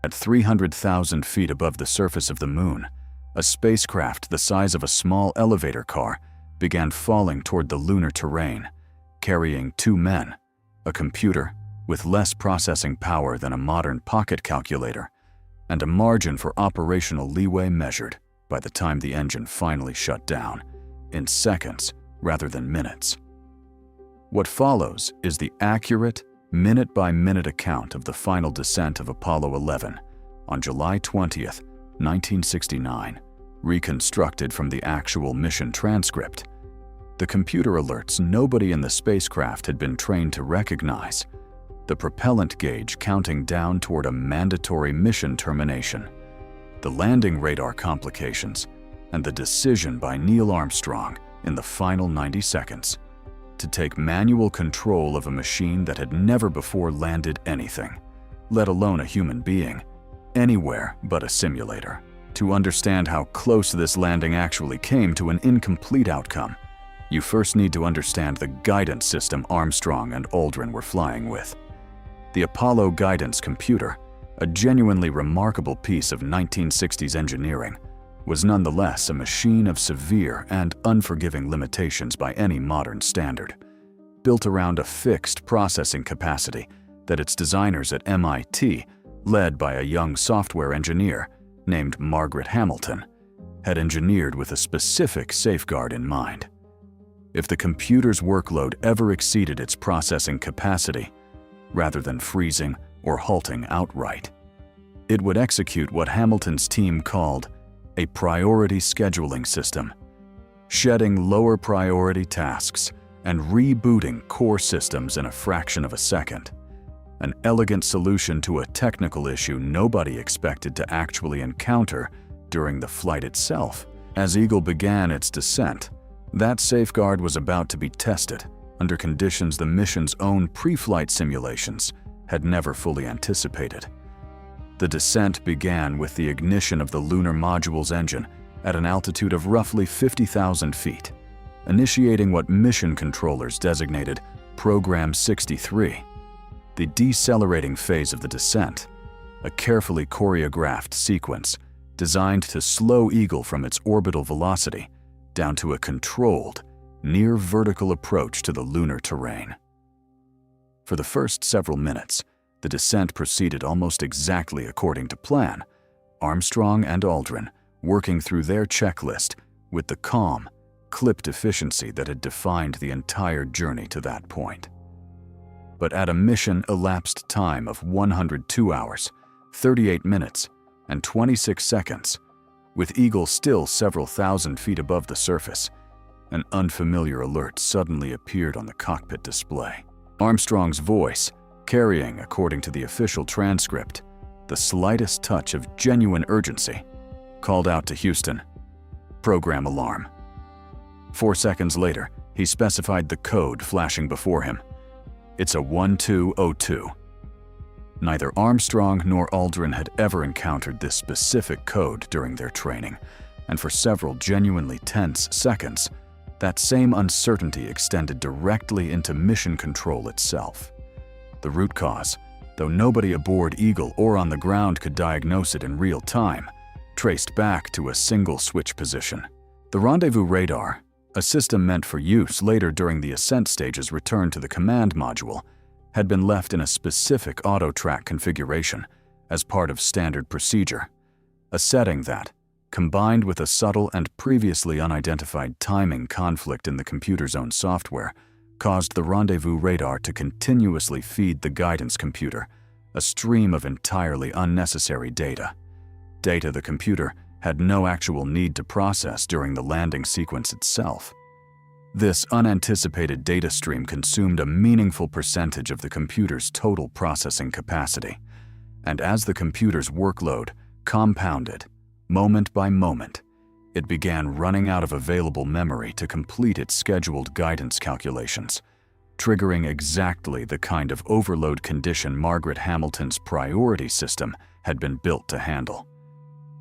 At 300,000 feet above the surface of the moon, a spacecraft the size of a small elevator car began falling toward the lunar terrain, carrying 2 men, a computer with less processing power than a modern pocket calculator, and a margin for operational leeway measured, by the time the engine finally shut down, in seconds rather than minutes. What follows is the accurate, minute-by-minute account of the final descent of Apollo 11 on July 20th, 1969, reconstructed from the actual mission transcript. The computer alerts nobody in the spacecraft had been trained to recognize, the propellant gauge counting down toward a mandatory mission termination, the landing radar complications, and the decision by Neil Armstrong in the final 90 seconds to take manual control of a machine that had never before landed anything, let alone a human being, anywhere but a simulator. To understand how close this landing actually came to an incomplete outcome, you first need to understand the guidance system Armstrong and Aldrin were flying with. The Apollo guidance computer, a genuinely remarkable piece of 1960s engineering, was nonetheless a machine of severe and unforgiving limitations by any modern standard, built around a fixed processing capacity that its designers at MIT, led by a young software engineer named Margaret Hamilton, had engineered with a specific safeguard in mind. If the computer's workload ever exceeded its processing capacity, rather than freezing or halting outright, it would execute what Hamilton's team called a priority scheduling system, shedding lower priority tasks and rebooting core systems in a fraction of a second. An elegant solution to a technical issue nobody expected to actually encounter during the flight itself. As Eagle began its descent, that safeguard was about to be tested under conditions the mission's own pre-flight simulations had never fully anticipated. The descent began with the ignition of the lunar module's engine at an altitude of roughly 50,000 feet, initiating what mission controllers designated Program 63, the decelerating phase of the descent, a carefully choreographed sequence designed to slow Eagle from its orbital velocity down to a controlled, near-vertical approach to the lunar terrain. For the first several minutes, the descent proceeded almost exactly according to plan, Armstrong and Aldrin working through their checklist with the calm, clipped efficiency that had defined the entire journey to that point. But at a mission-elapsed time of 102 hours, 38 minutes, and 26 seconds, with Eagle still several thousand feet above the surface, an unfamiliar alert suddenly appeared on the cockpit display. Armstrong's voice, carrying, according to the official transcript, the slightest touch of genuine urgency, called out to Houston, "Program alarm." 4 seconds later, he specified the code flashing before him. "It's a 1202. Neither Armstrong nor Aldrin had ever encountered this specific code during their training, and for several genuinely tense seconds, that same uncertainty extended directly into mission control itself. The root cause, though nobody aboard Eagle or on the ground could diagnose it in real time, traced back to a single switch position. The rendezvous radar, a system meant for use later during the ascent stage's return to the command module, had been left in a specific auto-track configuration as part of standard procedure, a setting that, combined with a subtle and previously unidentified timing conflict in the computer's own software, caused the rendezvous radar to continuously feed the guidance computer a stream of entirely unnecessary data. Data the computer had no actual need to process during the landing sequence itself. This unanticipated data stream consumed a meaningful percentage of the computer's total processing capacity, and as the computer's workload compounded, moment by moment, it began running out of available memory to complete its scheduled guidance calculations, triggering exactly the kind of overload condition Margaret Hamilton's priority system had been built to handle,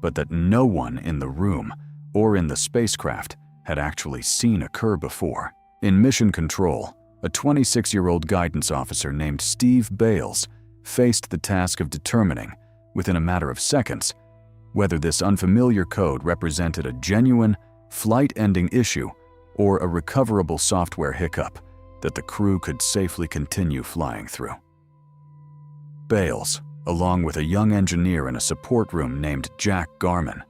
but that no one in the room or in the spacecraft had actually seen occur before. In mission control, a 26-year-old guidance officer named Steve Bales faced the task of determining within a matter of seconds, whether this unfamiliar code represented a genuine, flight-ending issue or a recoverable software hiccup that the crew could safely continue flying through. Bales, along with a young engineer in a support room named Jack Garman,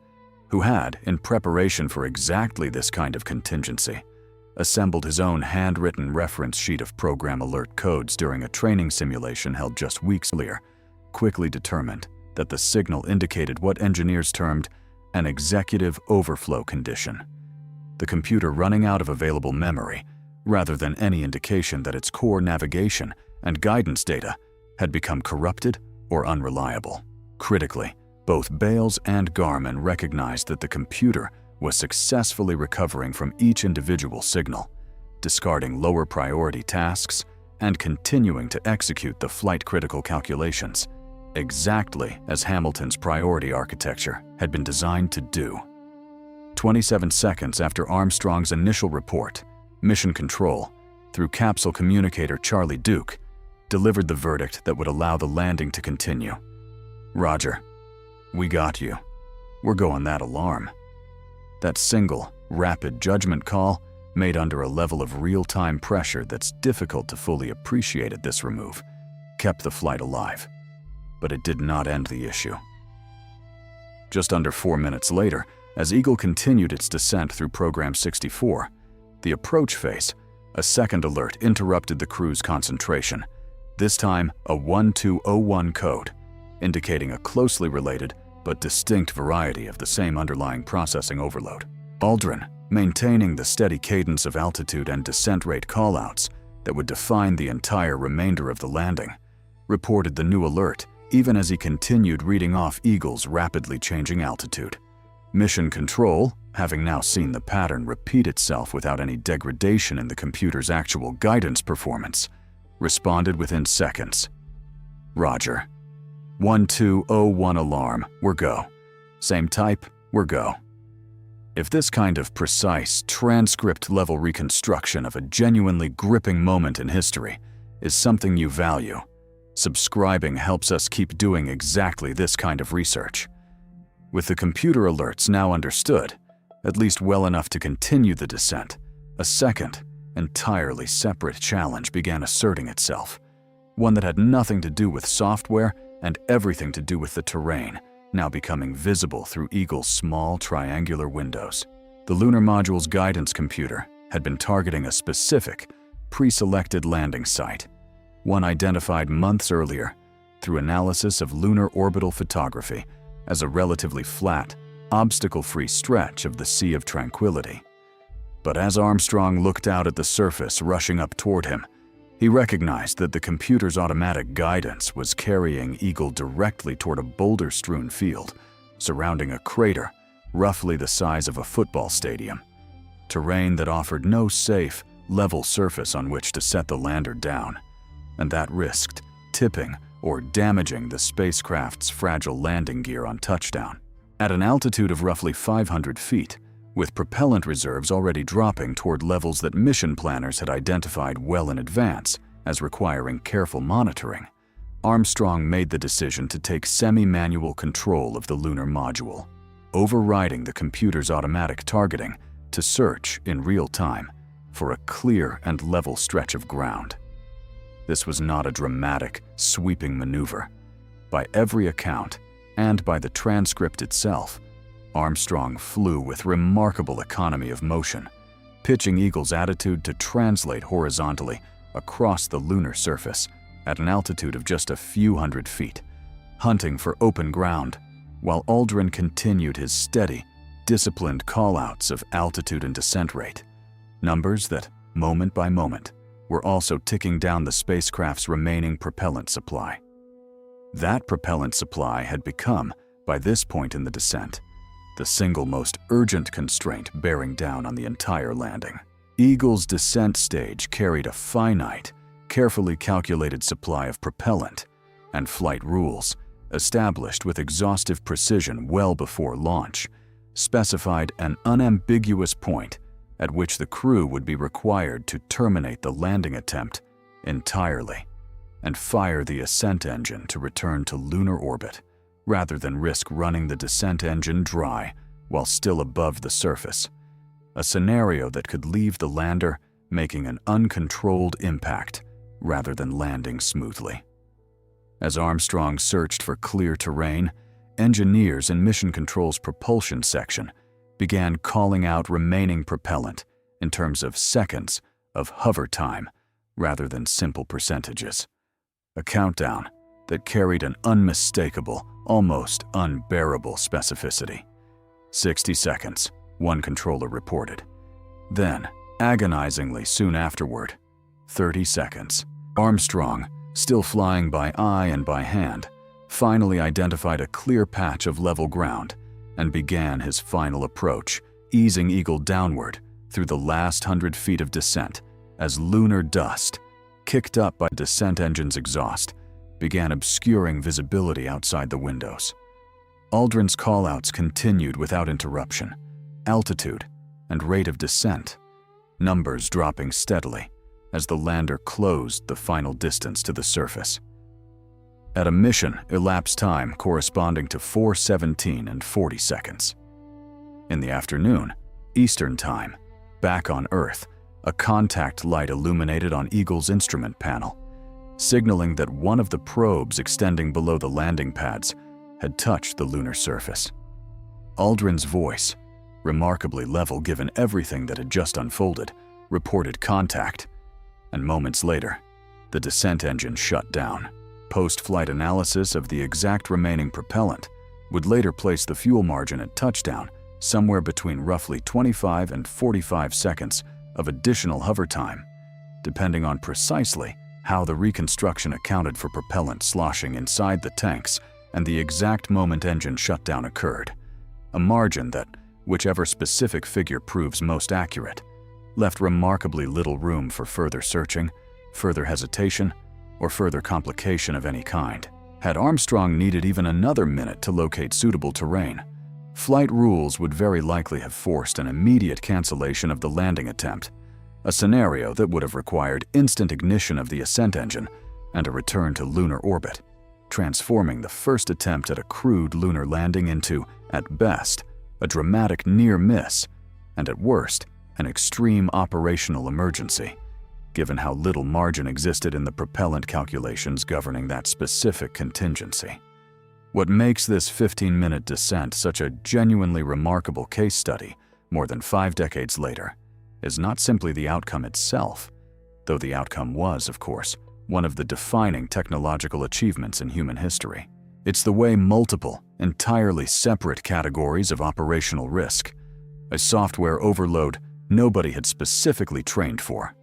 who had, in preparation for exactly this kind of contingency, assembled his own handwritten reference sheet of program alert codes during a training simulation held just weeks earlier, quickly determined that the signal indicated what engineers termed an executive overflow condition, the computer running out of available memory, rather than any indication that its core navigation and guidance data had become corrupted or unreliable. Critically, both Bales and Garman recognized that the computer was successfully recovering from each individual signal, discarding lower priority tasks and continuing to execute the flight-critical calculations, exactly as Hamilton's priority architecture had been designed to do. 27 seconds after Armstrong's initial report, Mission Control, through capsule communicator Charlie Duke, delivered the verdict that would allow the landing to continue. "Roger. We got you. We're going that alarm." That single, rapid judgment call, made under a level of real-time pressure that's difficult to fully appreciate at this remove, kept the flight alive. But it did not end the issue. Just under 4 minutes later, as Eagle continued its descent through Program 64, the approach phase, a second alert interrupted the crew's concentration, this time a 1201 code, indicating a closely related but distinct variety of the same underlying processing overload. Aldrin, maintaining the steady cadence of altitude and descent rate callouts that would define the entire remainder of the landing, reported the new alert even as he continued reading off Eagle's rapidly changing altitude. Mission Control, having now seen the pattern repeat itself without any degradation in the computer's actual guidance performance, responded within seconds. "Roger. 1201 alarm, we're go. Same type, we're go." If this kind of precise, transcript-level reconstruction of a genuinely gripping moment in history is something you value, subscribing helps us keep doing exactly this kind of research. With the computer alerts now understood, at least well enough to continue the descent, a second, entirely separate challenge began asserting itself, one that had nothing to do with software and everything to do with the terrain, now becoming visible through Eagle's small triangular windows. The lunar module's guidance computer had been targeting a specific, pre-selected landing site, one identified months earlier through analysis of lunar orbital photography as a relatively flat, obstacle-free stretch of the Sea of Tranquility. But as Armstrong looked out at the surface rushing up toward him, he recognized that the computer's automatic guidance was carrying Eagle directly toward a boulder-strewn field surrounding a crater roughly the size of a football stadium, terrain that offered no safe, level surface on which to set the lander down, and that risked tipping or damaging the spacecraft's fragile landing gear on touchdown. At an altitude of roughly 500 feet, with propellant reserves already dropping toward levels that mission planners had identified well in advance as requiring careful monitoring, Armstrong made the decision to take semi-manual control of the lunar module, overriding the computer's automatic targeting to search in real time for a clear and level stretch of ground. This was not a dramatic, sweeping maneuver. By every account, and by the transcript itself, Armstrong flew with remarkable economy of motion, pitching Eagle's attitude to translate horizontally across the lunar surface at an altitude of just a few hundred feet, hunting for open ground, while Aldrin continued his steady, disciplined call-outs of altitude and descent rate, numbers that, moment by moment, were also ticking down the spacecraft's remaining propellant supply. That propellant supply had become, by this point in the descent, the single most urgent constraint bearing down on the entire landing. Eagle's descent stage carried a finite, carefully calculated supply of propellant, and flight rules, established with exhaustive precision well before launch, specified an unambiguous point at which the crew would be required to terminate the landing attempt entirely and fire the ascent engine to return to lunar orbit rather than risk running the descent engine dry while still above the surface, a scenario that could leave the lander making an uncontrolled impact rather than landing smoothly. As Armstrong searched for clear terrain, engineers in Mission Control's propulsion section began calling out remaining propellant in terms of seconds of hover time rather than simple percentages. A countdown that carried an unmistakable, almost unbearable specificity. 60 seconds, one controller reported. Then, agonizingly soon afterward, 30 seconds. Armstrong, still flying by eye and by hand, finally identified a clear patch of level ground and began his final approach, easing Eagle downward through the last 100 feet of descent as lunar dust, kicked up by descent engine's exhaust, began obscuring visibility outside the windows. Aldrin's callouts continued without interruption, altitude and rate of descent, numbers dropping steadily as the lander closed the final distance to the surface. At a mission elapsed time corresponding to 4:17 and 40 seconds. In the afternoon, Eastern Time, back on Earth, a contact light illuminated on Eagle's instrument panel, signaling that one of the probes extending below the landing pads had touched the lunar surface. Aldrin's voice, remarkably level given everything that had just unfolded, reported contact, and moments later, the descent engine shut down. Post-flight analysis of the exact remaining propellant would later place the fuel margin at touchdown somewhere between roughly 25 and 45 seconds of additional hover time, depending on precisely how the reconstruction accounted for propellant sloshing inside the tanks and the exact moment engine shutdown occurred, a margin that, whichever specific figure proves most accurate, left remarkably little room for further searching, further hesitation, or further complication of any kind. Had Armstrong needed even another minute to locate suitable terrain, flight rules would very likely have forced an immediate cancellation of the landing attempt, a scenario that would have required instant ignition of the ascent engine and a return to lunar orbit, transforming the first attempt at a crude lunar landing into, at best, a dramatic near miss, and at worst, an extreme operational emergency, given how little margin existed in the propellant calculations governing that specific contingency. What makes this 15-minute descent such a genuinely remarkable case study more than 5 decades later is not simply the outcome itself, though the outcome was, of course, one of the defining technological achievements in human history. It's the way multiple, entirely separate categories of operational risk, a software overload nobody had specifically trained for,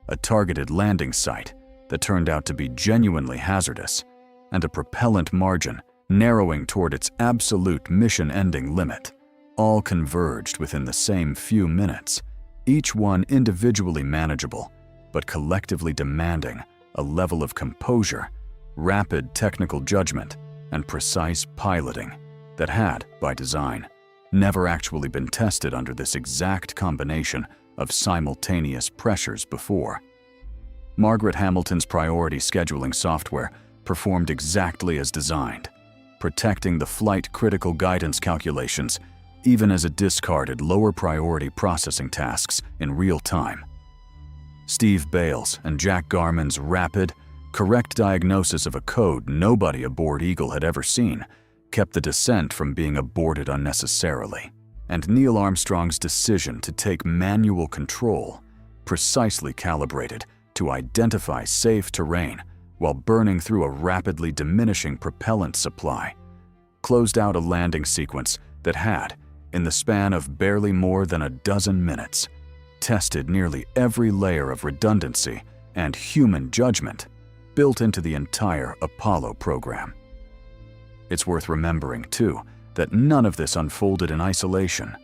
a targeted landing site that turned out to be genuinely hazardous, and a propellant margin narrowing toward its absolute mission-ending limit, all converged within the same few minutes, each one individually manageable, but collectively demanding a level of composure, rapid technical judgment, and precise piloting that had, by design, never actually been tested under this exact combination of simultaneous pressures before. Margaret Hamilton's priority scheduling software performed exactly as designed, protecting the flight critical guidance calculations even as it discarded lower priority processing tasks in real time. Steve Bales and Jack Garman's rapid, correct diagnosis of a code nobody aboard Eagle had ever seen kept the descent from being aborted unnecessarily, and Neil Armstrong's decision to take manual control, precisely calibrated to identify safe terrain while burning through a rapidly diminishing propellant supply, closed out a landing sequence that had, in the span of barely more than a dozen minutes, tested nearly every layer of redundancy and human judgment built into the entire Apollo program. It's worth remembering, too, that none of this unfolded in isolation,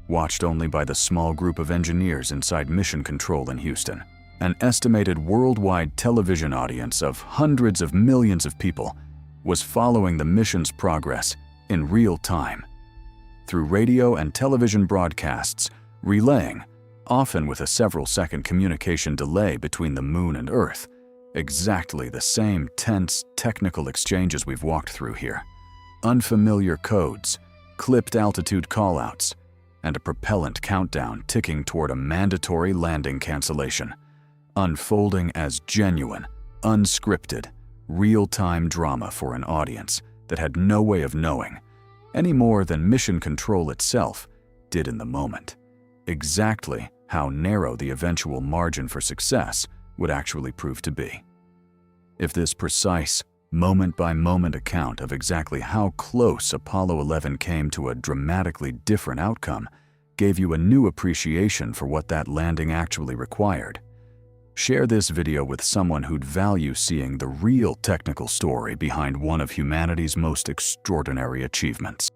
watched only by the small group of engineers inside Mission Control in Houston. An estimated worldwide television audience of hundreds of millions of people was following the mission's progress in real time, through radio and television broadcasts, relaying, often with a several-second communication delay between the Moon and Earth, exactly the same tense technical exchanges we've walked through here. unfamiliar codes, clipped altitude callouts, and a propellant countdown ticking toward a mandatory landing cancellation, unfolding as genuine, unscripted, real-time drama for an audience that had no way of knowing, any more than mission control itself did in the moment, exactly how narrow the eventual margin for success would actually prove to be. If this precise, moment-by-moment account of exactly how close Apollo 11 came to a dramatically different outcome gave you a new appreciation for what that landing actually required, share this video with someone who'd value seeing the real technical story behind one of humanity's most extraordinary achievements.